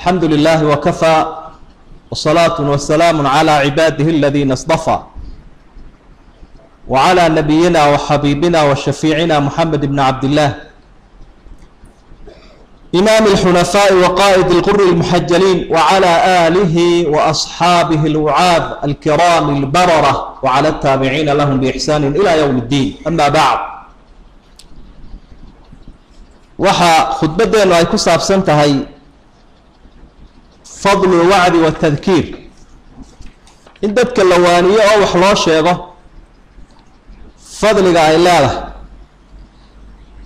الحمد لله وكفى والصلاة والسلام على عباده الذين اصطفى وعلى نبينا وحبيبنا وشفيعنا محمد بن عبد الله إمام الحنفاء وقائد الغر المحجلين وعلى آله وأصحابه الوعاظ الكرام البررة وعلى التابعين لهم بإحسان إلى يوم الدين. أما بعد وحا خطبتنا أي كساب سنتهي فضل الوعد والتذكير إن ددك اللوانية أو وحلا شيغة فضل إله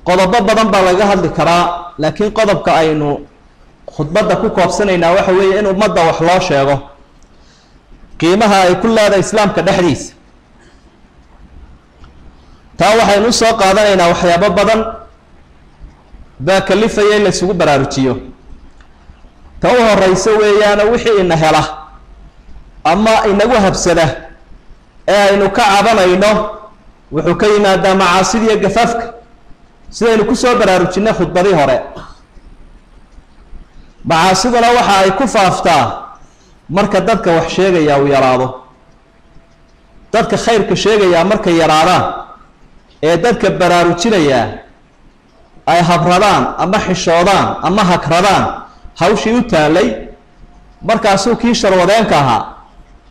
قضب بدن با laga hadli karaa laakiin qodobka aynu khudbada ku koobsanayna waxa weeye in ummadda wax loo sheego qiimaha ay ku leedahay islaamka dhexdiisa taa waxaynu soo qaadanaynaa waxyaabo badan baa kalifaya in la isugu baraarujiyo ta u horeysa weeyaan wixii ina hela ama inagu habsada ee aynu ka cabanayno wuxuu ka yimaadaa macaasida iyo gafaafka sidaynu ku soo baraarujinay khudbadii hore macaasiduna waxa ay ku faaftaa marka dadka wax sheegaya uu yaraado dadka khayrka sheegaya marka yaraadaan ee dadka baraarujinaya ay habradaan ama xishoodaan ama hakradaan hawshii u taalay markaasuu kii sharwadeenka ahaa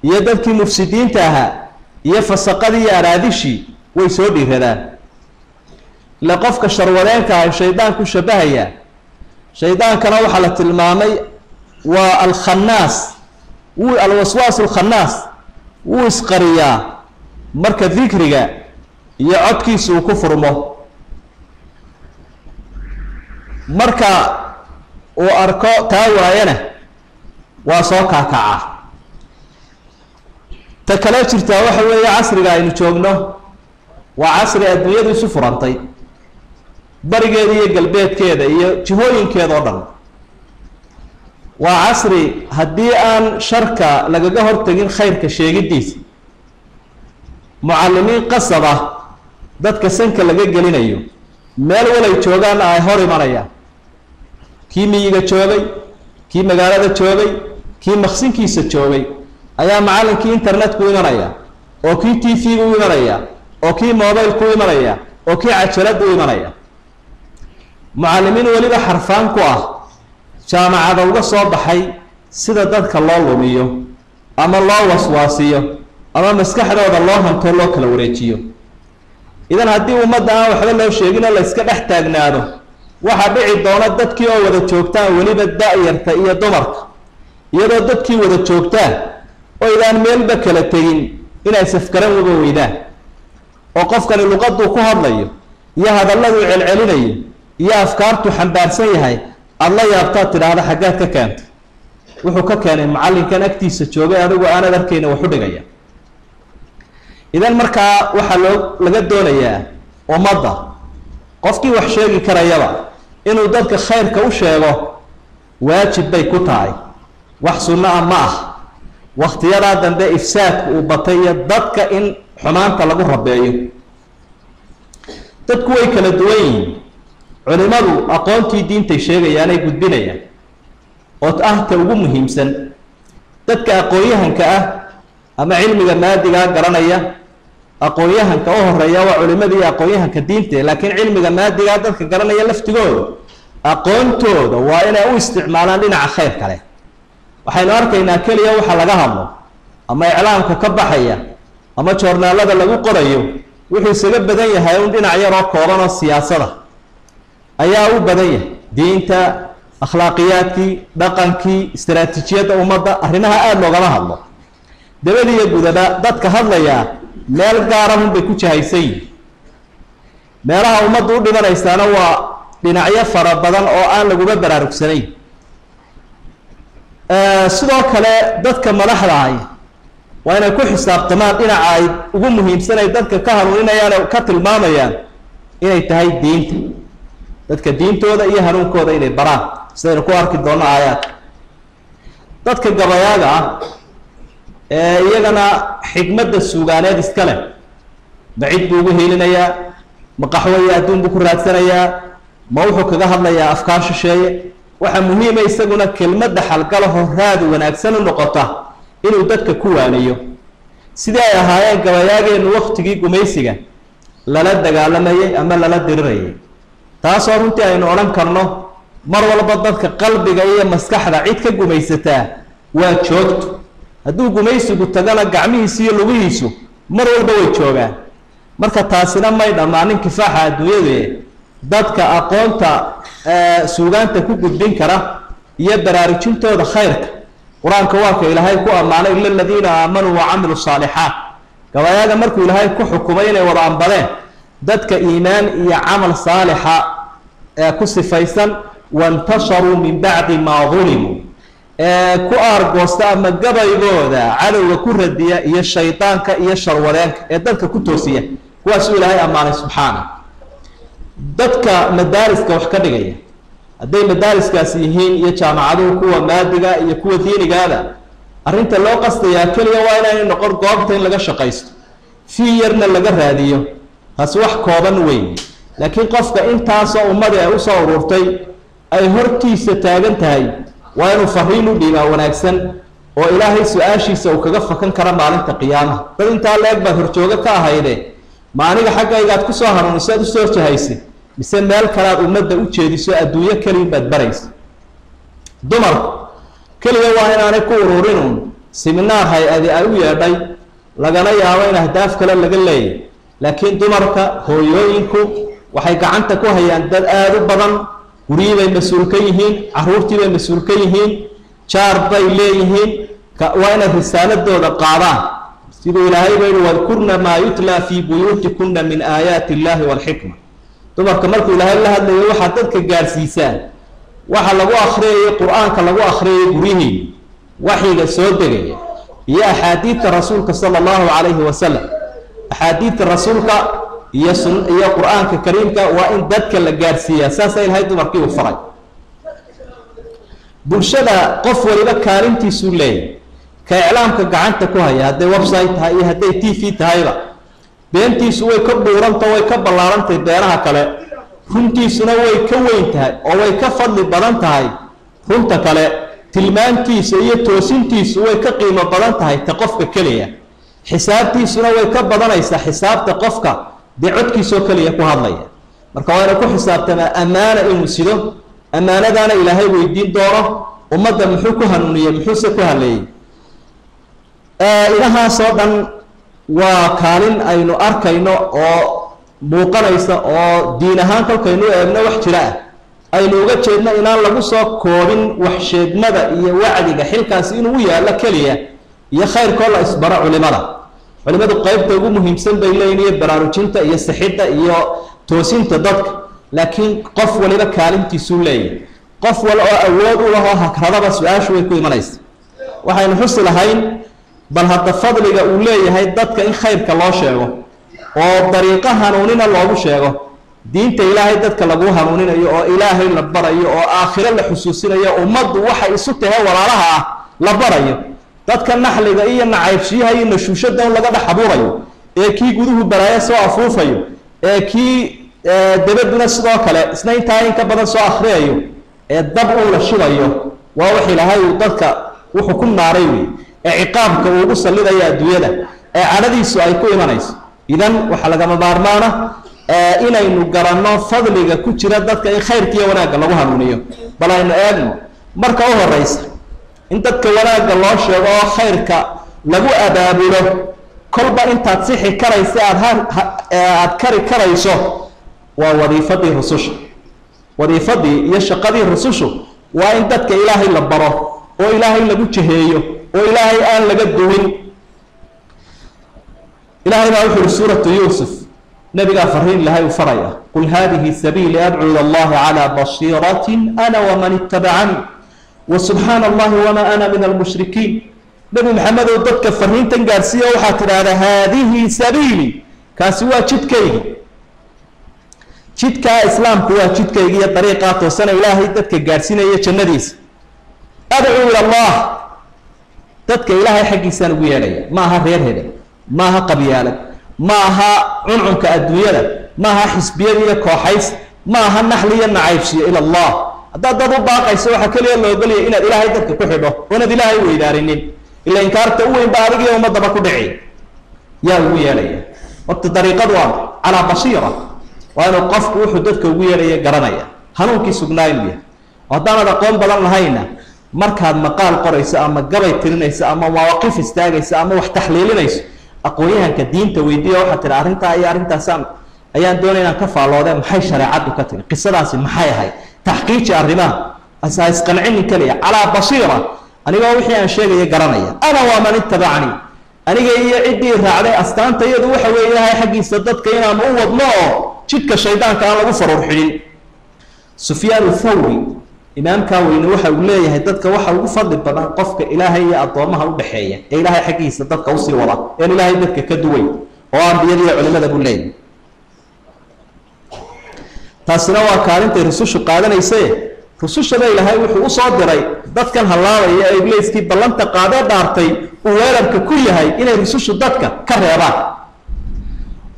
iyo dadkii mufsidiinta ahaa iyo fasaqadii iyo araadishii way soo dhiiradaan la qofka sharwadeenka ah shaydaanku shabahaya shaydaankana waxa la tilmaamay waa al-khannas wuu al-waswas al-khannas wuu isqariya marka dhikriga iyo codkiisu ku furmo marka uu arko taawayana waa soo kaakaca ta kala jirta waxa weeye casriga aynu joogno waa casri adduunyadu isu furantay barigeeda iyo galbeedkeeda iyo jihooyinkeeda oo dhan waa casri haddii aan sharka lagaga hortagin khayrka sheegidiisa mucallimiin qasab ah dadka sanka laga gelinayo meel walay joogaan ay hor imanayaan kii miyiga joogay kii magaalada joogay kii maqsinkiisa joogay ayaa macallinkii internet ku imanaya oo kii TV ku imanaya oo kii mobile ku imanaya oo kii cajalad u imanaya mucallimiin waliba xarfaan ku ah jaamacada uga soo baxay sida dadka loo lumiyo ama loo waswaasiyo ama maskaxdooda loo hanto loo kala wareejiyo idan haddii ummadda aan waxba loo sheegin la iska dhex taagnaado waxa dhici doona dadkii oo wada joogtaan waliba daayarta iyo dumarka iyadoo dadkii wada joogtaan oo idaan meelba kala tegin inay safkaran uga weydaan oo qofkani luqaddu ku hadlayo iyo hadalladu celcelinayo iyo afkaartu xambaarsan yahay alla yaabtaa tiraahdo xaggaad ka keentay wuxuu ka keenay macallinkan agtiisa joogay adigu aanad arkayna wax u dhigaya idan markaa waxa laga doonayaa ummadda qofkii wax sheegi karayaba inuu dadka khayrka u sheego waajib bay ku tahay wax sunno ah ma ah waqtiyadaa dambe ifsaadku uu batay iyo dadka in xumaanta lagu rabeeyo dadku way kala duwan yihiin culimadu aqoontii diintay sheegayaan ay gudbinayaan oo ah ta ugu muhiimsan dadka aqoonyahanka ah ama cilmiga maadiga garanaya aqoonyahanka oo horeeya waa culimadii aqoonyahanka diinta laakiin cilmiga maadiga dadka garanaya laftigooda aqoontooda waa inay u isticmaalaan dhinaca khayr kale waxaynu arkaynaa kaliya waxa laga hadlo ama iclaamka ka baxaya ama joornaalada lagu qorayo wuxuu isaga badan yahay un dhinac yar oo kooban oo siyaasada ayaa u badan yahay diinta akhlaaqiyaadkii dhaqankii istiraatiijiyadda ummadda arrimaha aada loogama hadlo dabada iyo gudaba dadka hadlaya meel gaara un bay ku jahaysan yihiin meelaha ummaddu u dhimanaysaana waa dhinacyo fara badan oo aan laguga baraarugsanayn sidoo kale dadka madaxda ahi waa inay ku xisaabtamaan dhinaca ay ugu muhiimsanay dadka ka hanuuninayaan ka tilmaamayaan inay tahay diinta dadka diintooda iyo hanuunkooda inay baraan sidaynu ku arki doonno aayaad dadka gabayaaga ah ee iyagana xigmadda suugaaneed iska leh bacid buu ugu helinayaa ma qaxwo iyo adduun buu ku raadsanayaa ma wuxuu kaga hadlayaa afkaar shisheeye waxa muhiim ah isaguna kelmadda xalqalaho raad wanaagsan u noqota inuu dadka ku waaniyo sidii ay ahaayeen gabayaageenu waqtigii gumaysiga lala dagaalamayay ama lala dirirayay taasoo runtii aynu odhan karno mar walba dadka qalbiga iyo maskaxda cid ka gumaysataa waa joogto hadduu gumaysigu tagana gacmihiisa iyo lugihiisu mar walba way joogaan marka taasina may dhammaanin kifaaxa adduunyada dadka aqoonta suugaanta ku gudbin kara iyo baraarujintooda khayrka quraanka waa ka ilaahay ku amaanay illa alladina aamanu wa amilu saalihaat gabayaaga markuu ilaahay ku xukumay inay wada ambadeen dadka iimaan iyo amal saalixa ku sifaysan wantasharu min ba'di ma zulimu ku argoosta ama gabaygooda cadowga ku radiya iyo shaytaanka iyo sharwadeenka ee dadka ku toosiya kuwaas ilaahay amaanay subxaanahu dadka madaariska wax ka dhigaya hadday madaariskaas yihiin iyo jaamacaduhu kuwa maadiga iyo kuwa diinigaada arrinta loo qastayaa keliya waa inay noqon goobta in laga shaqaysto fi yarna laga raadiyo taas wax kooban weyn laakiin qofka intaasoo ummada ay u soo ururtay ay hortiisa taagan tahay waa inuu fariin u dhiibaa wanaagsan oo ilaahay su-aashiisa uu kaga fakan kara maalinta qiyaamaha dad intaa leeg baad horjooga ka ahayde maaniga xaggaygaad ku soo hanuuniso aad u soo jahaysa mise meel kalaad ummadda u jeediso adduunyo keliya baad baraysa dumarku keliya waa inaanay ku ururinun siminaar hay-adi ay u yeedhay lagana yaabo in ahdaaf kale laga leeyahy laakiin dumarka hooyooyinku waxay gacanta ku hayaan dad aada u badan guriyii bay mas-uul ka yihiin caruurtii bay mas-uul ka yihiin jaar bay leeyihiin waa inay risaaladooda qaadaan siduu ilaahay ba yihi wadkurna maa yutlaa fii buyuutikunna min aayaati illaahi waalxikma dumarka markuu ilaahay la hadlayo waxaad dadka gaarsiisaan waxa lagu akhriyay qur-aanka lagu akhriyay gurihii waxyiga soo degaya iyo axaadiidta rasuulka sala allahu calayhi wasalam axaadiidta rasuulka iyo qur-aanka kariimka waa in dadka la gaarsiiyaa saasa ilaahay dumarkii u faray bulshada qof waliba kaalintiisuu leeyahay ka iclaamka gacanta ku haya hadday website tahay iyo hadday t v tahayba beentiisu way ka dhuuranta way ka ballaarantay beeraha kale runtiisuna way ka weyn tahay oo way ka fadli badan tahay runta kale tilmaantiisa iyo toosintiisu way ka qiimo badan tahay ta qofka keliya xisaabtiisuna way ka badanaysaa xisaabta qofka dee codkiisoo keliya ku hadlaya marka waa ina ku xisaabtamaa ammaana inuu sido ammaanadaana ilaahay weydiin doono ummadda muxuu ku hanuuniyey muxuuse ku haleeyey ilahaasoo dhan waa kaalin aynu arkayno oo muuqanaysa oo diin ahaan kolkaynu eegno wax jira ah aynu uga jeedno inaan lagu soo koobin wax sheegmada iyo wacdiga xilkaasi inuu u yaallo keliya iyo khayrkoo la isbaro culimada culimadu qaybta ugu muhiimsan bay leeyihin iyo baraarujinta iyo sixidda iyo toosinta dadka laakiin qof waliba kaalintiisuu leeyahay qof wal oo awood u lahoo hakradaba su-aashu way ku imanaysa waxaynu xusi lahayn bal hadda fadliga uu leeyahay dadka in khayrka loo sheego oo dariiqo hanuunina loogu sheego diinta ilaahay dadka lagu hanuuninayo oo ilaahay la barayo oo aakhiro la xusuusinayo ummaddu waxay isu tahay walaalaha ah la barayo dadka naxliga iyo nacaybshiyaha iyo nashuushada laga dhex abuurayo ee kii guduhu balaayo soo afuufayo ee kii dabaduna sidoo kale isna intaa in ka badan soo akhriyayo ee dab uu la shidayo waa wax ilaahay uu dadka wuxuu ku naaray wey ee ciqaabka uu ugu sallidaya adduunyada ee cadhadiisu ay ku imanayso idan waxaa lagama maarmaana inaynu garanno fadliga ku jira dadka in khayrkiiyo wanaagga lagu hanuuniyo bal aynu eegno marka u horeysa in dadka wanaagga loo sheego oo khayrka lagu abaabulo kolba intaad sixi karaysa aad kari karayso waa wadiifadii rususha wadiifadii iyo shaqadii rusushu waa in dadka ilaahay la baro oo ilaahay lagu jaheeyo oo ilaahay aan laga duwin ilaahay baa wuxuu yidhi suuratu yuusuf nabigaa fariin ilaahay u faraya qul haadihi sabiili adcuu ila allahi calaa basiiratin ana waman ittabacanii وسبحان الله وما أنا من المشركين نبي محمد ودك فرهين تنقارسية وحاتر على هذه سبيلي كاسوا جدكي جدكا إسلام كوا جدكي هي طريقة وصنا إلهي دك قارسينا هي جنديس أدعو إلى الله دك إلهي حقي سنوية لي ما ها غير هذا ما ها قبيالك ما ها عنعنك أدوية ما ها حسبية كوحيس ما ها نحلية نعيبشي إلى الله هذا ضد باقي سوى حكلي الله يقول لي إن إلهي ذلك كحده وأنا إلهي ويدارنين إلا إن كارت أوين بارق يوم ضد بكدعي يا ويالي وقت طريقة على بصيرة وأنا قف وحدتك ويالي قرنيا هنوكي سجناين بيه وهذا قوم بلان هينا مركز مقال قريس أما قبل ترنيس أما مواقف استاجيس أما وحتحليلنيس أقويها كدين تويديه وحتى أرنتا أي أرنتا سام أيان دونينا كفى الله ده محي شريعته كتير قصة راسي محي هاي تحقيق أرنما أساس قنعني كلية على بصيرة أنا بوحي عن شيء يقرنيا أنا ومن اتبعني أنا جاي عدي على أستان تيجي وحوي هاي حقي صدت كينا موض ما شك الشيطان كان له فرور حين سفيان الثوري إمام كاوين وحى ولاية هدتك وحى وفضل بدن قفك إلهي أطعمها وبحية إلهي حقي صدتك وصي ولا يعني إلهي هدتك كدوي وعم بيدي علماء ذا بولين تاسنوا كارنت رسوش قادنا يسيه رسوش هذا إلهي وحى وصادري ذاتك هالله يا إبليس كي بلنت قادة دارتي ووالبك كل هاي إن رسوش ذاتك كرهبات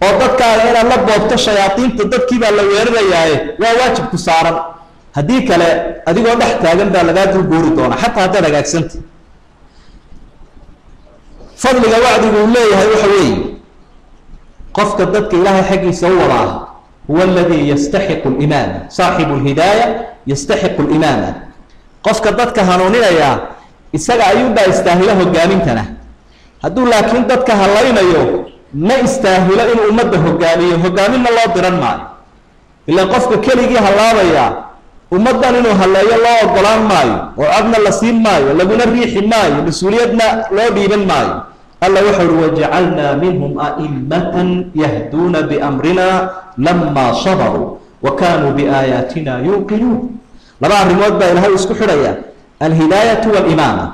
وذاتك إن الله بوقت الشياطين تذاتك بالله ويرجعه وواجب كسارا هديك لا أديك واضح تاجن بالغات البوردونا حتى هذا رجعت سنت فضل جواد يقول لي هاي وحوي قفك ضدك إله حقي سوّرا هو الذي يستحق الإمامة صاحب الهداية يستحق الإمامة قفك ضدك هنونينا يا السجع يبدأ يستاهله الجامين هدول لكن ضدك هلاين يوم ما يستاهل إن أمده الجامين الله ضرن معي إلا قفك كلي هلاوي يا ومدن إنه هلا يلا قلان ماي وعبنا لسين ماي ولا قلنا الريح ماي لسوريتنا لا بيبن ماي الله وحر وجعلنا منهم أئمة يهدون بأمرنا لما صبروا وكانوا بآياتنا يوقنون لما الرموت بقى إلهي اسكحرية الهداية والإمامة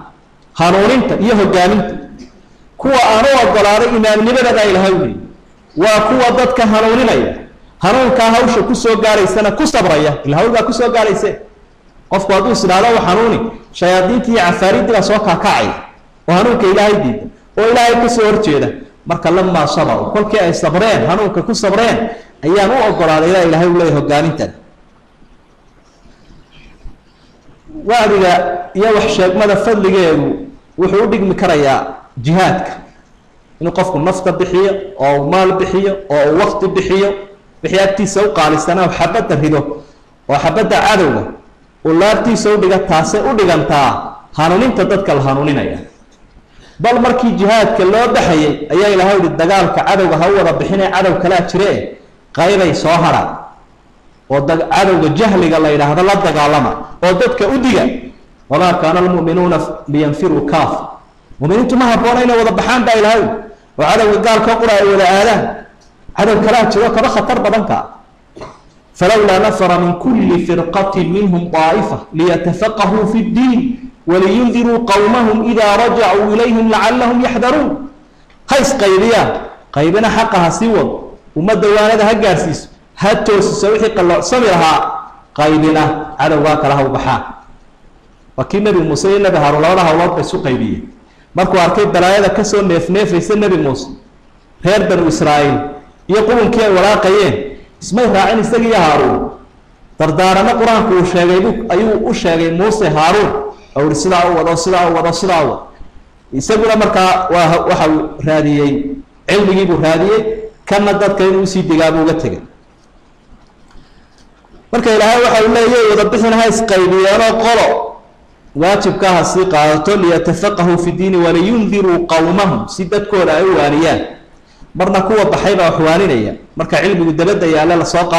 هانون انت إيه قامنت كوا أنو الضلال إمام نبدا إلهي وكوا ضدك هانون ليا هنون كهوش كسر جاريسنا كسر بريا الهول كسر جاريسه قف قادو سلاله وحنوني شياطينتي عفاريت لا سوكا كاعي وهنون كإلهي ديد وإلهي كسر جيده مرك لما صبروا كل كي صبرين هنون كسبرين أيام أقول على إلهي ولا يهجانين وهذا يا وحش ماذا فضل جاهو وحودك مكريا جهادك إنه قفكم نفط بحية أو مال بحية أو وقت بحية بحياتي سوق على السنة وحبت الهدو وحبت عدوه واللارتي سوق دقت تاسع ودقنتا هانونين تدتك الهانونين أيه بل مركي جهاد كله بحية أيه إلى هؤلاء الدجال كعدو هو ربحنا عدو كلا ترى غير صهرة وعدو الجهل قال الله هذا لا دجالما ودتك أدية ولا كان المؤمنون لينفروا كاف ومن ما هبونين وضبحان ده إلى هؤلاء وعدو قال كقرأ ولا آلام هذا الكلام تروى خطر بدنك فلولا نفر من كل فرقة منهم طائفة ليتفقهوا في الدين ولينذروا قومهم إذا رجعوا إليهم لعلهم يحذرون هاي قيبية قيبنا حقها سوى ومد وانا هجارسيس هاتو سويحي قال صبرها قيبنا على واك لها وبحا وكين نبي موسى نبي هارون لها الله بسو قيبية مركو أركيب بلايا كسو نيف يسن نبي موسى هير بنو إسرائيل يقولون كي ولا قيين اسمه راعين استجي هارون تردارنا قرآن كل شيء أيوه شيء موسى هارون أو رسلا وضع صلاة يسقون مركا وحو هذه علم يجيبوا هذه كان ضد كانوا يسيد جابوا قتله مركا إلهي وحو الله يضبطنا هاي سقيبي أنا قرأ واجب كها سيقا تولي يتفقهوا في الدين ولينذروا قومهم سيدت كولا أيوانيان مرنا كوا بحيبة وحوانين مركا علم يدبد يا لا سوق